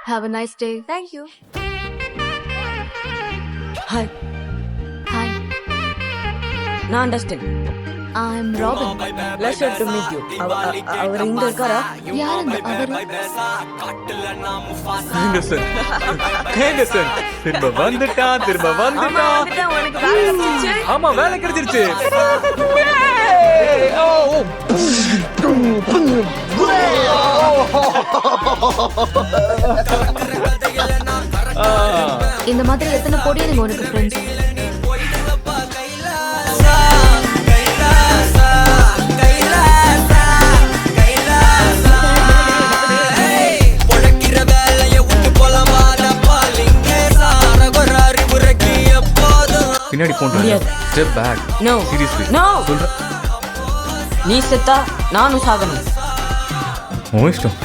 Have a nice day. Thank you. Hi, Hi, நான் understand. I'm Robin. Pleasure to meet you. அவர் இங்க இருக்காரா? யார் அந்த அவரு? ஹேண்டர்சன் திரும்ப வந்துட்டான். உனக்கு வேலை கிடைச்சிருச்சு. ஆமா, வேலை கிடைச்சிருச்சு. இந்த மாதிரி எத்தனை பொடியனுங்க உனக்கு ஃப்ரெண்ட்ஸ்? பின்னாடி போன் step back. No. Seriously No. சொல்ற நீ செத்தா நானும் சாகணும். உன் இஷ்டம்.